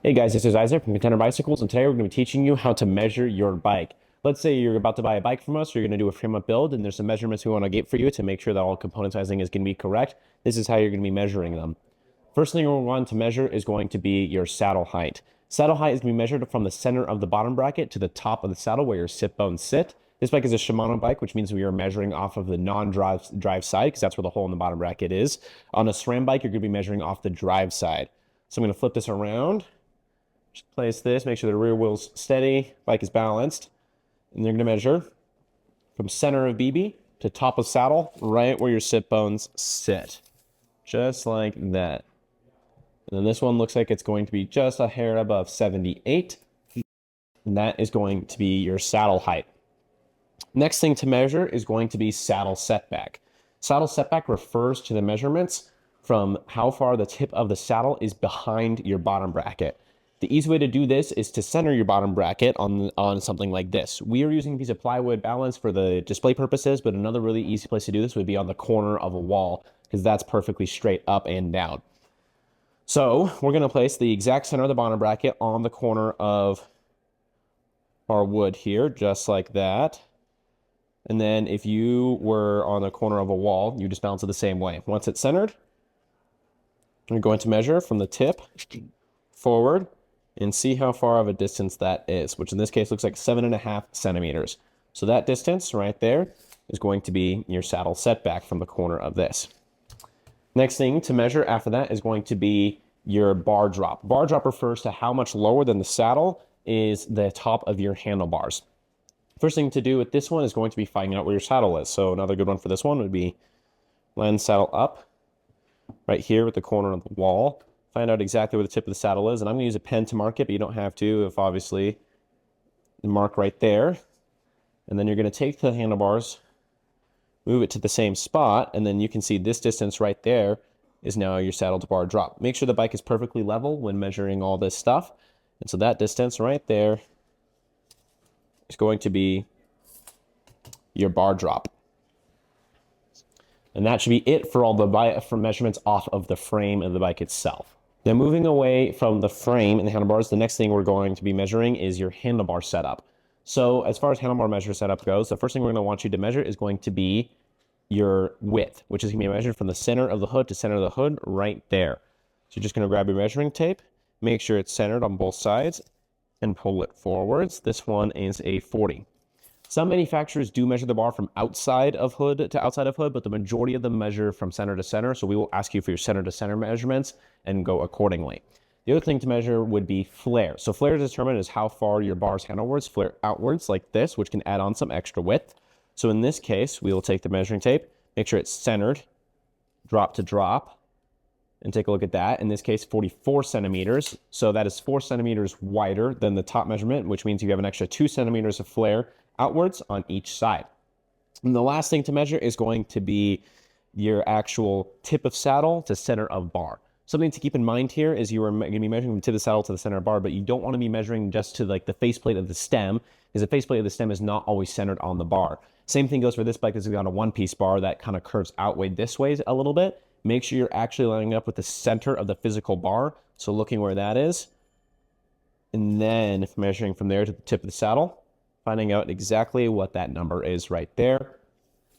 Hey guys, this is Isaac from Contender Bicycles, and today we're going to be teaching you how to measure your bike. Let's say you're about to buy a bike from us, you're going to do a frame-up build, and there's some measurements we want to get for you to make sure that all component sizing is going to be correct. This is how you're going to be measuring them. First thing we want to measure is going to be your saddle height. Saddle height is going to be measured from the center of the bottom bracket to the top of the saddle where your sit bones sit. This bike is a Shimano bike, which means we are measuring off of the non-drive side, because that's where the hole in the bottom bracket is. On a SRAM bike, you're going to be measuring off the drive side. So I'm going to flip this around. Just place this, make sure the rear wheel's steady, bike is balanced. And you're going to measure from center of BB to top of saddle, right where your sit bones sit. Just like that. And then this one looks like it's going to be just a hair above 78. And that is going to be your saddle height. Next thing to measure is going to be saddle setback. Saddle setback refers to the measurements from how far the tip of the saddle is behind your bottom bracket. The easy way to do this is to center your bottom bracket on something like this. We are using a piece of plywood balanced for the display purposes, but another really easy place to do this would be on the corner of a wall, because that's perfectly straight up and down. So we're going to place the exact center of the bottom bracket on the corner of our wood here, just like that. And then if you were on the corner of a wall, you just balance it the same way. Once it's centered, you're going to measure from the tip forward and see how far of a distance that is, which in this case looks like 7.5 centimeters. So that distance right there is going to be your saddle setback from the corner of this. Next thing to measure after that is going to be your bar drop. Bar drop refers to how much lower than the saddle is the top of your handlebars. First thing to do with this one is going to be finding out where your saddle is. So another good one for this one would be line saddle up right here with the corner of the wall. Find out exactly where the tip of the saddle is, and I'm going to use a pen to mark it, but you don't have to if obviously mark right there. And then you're going to take the handlebars, move it to the same spot, and then you can see this distance right there is now your saddle to bar drop. Make sure the bike is perfectly level when measuring all this stuff. And so that distance right there is going to be your bar drop. And that should be it for all the measurements off of the frame of the bike itself. Now moving away from the frame and the handlebars, the next thing we're going to be measuring is your handlebar setup. So as far as handlebar measure setup goes, the first thing we're going to want you to measure is going to be your width, which is going to be measured from the center of the hood to center of the hood right there. So you're just going to grab your measuring tape, make sure it's centered on both sides, and pull it forwards. This one is a 40. Some manufacturers do measure the bar from outside of hood to outside of hood, but the majority of them measure from center to center. So we will ask you for your center to center measurements and go accordingly. The other thing to measure would be flare. So flare to determine is how far your bars handlewards flare outwards like this, which can add on some extra width. So in this case, we will take the measuring tape, make sure it's centered, drop to drop, and take a look at that. In this case, 44 centimeters. So that is 4 centimeters wider than the top measurement, which means you have an extra 2 centimeters of flare outwards on each side. And the last thing to measure is going to be your actual tip of saddle to center of bar. Something to keep in mind here is you are going to be measuring from tip of the saddle to the center of bar, but you don't want to be measuring just to like the faceplate of the stem, because the faceplate of the stem is not always centered on the bar. Same thing goes for this bike that's on a one-piece bar that kind of curves outward this way a little bit. Make sure you're actually lining up with the center of the physical bar, so looking where that is, and then measuring from there to the tip of the saddle, finding out exactly what that number is right there.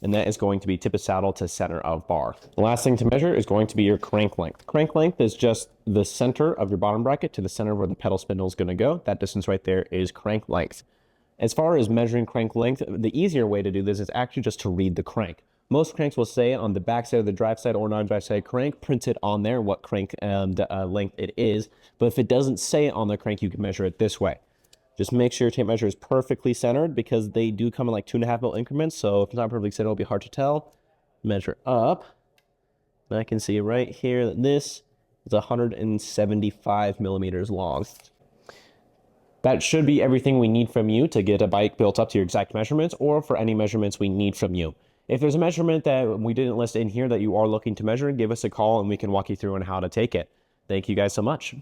And that is going to be tip of saddle to center of bar. The last thing to measure is going to be your crank length. Crank length is just the center of your bottom bracket to the center where the pedal spindle is going to go. That distance right there is crank length. As far as measuring crank length, the easier way to do this is actually just to read the crank. Most cranks will say on the back side of the drive side or non-drive side crank, printed on there what crank length it is. But if it doesn't say it on the crank, you can measure it this way. Just make sure your tape measure is perfectly centered, because they do come in like 2.5 mil increments. So if it's not perfectly centered, it'll be hard to tell. Measure up. And I can see right here that this is 175 millimeters long. That should be everything we need from you to get a bike built up to your exact measurements, or for any measurements we need from you. If there's a measurement that we didn't list in here that you are looking to measure, give us a call and we can walk you through on how to take it. Thank you guys so much.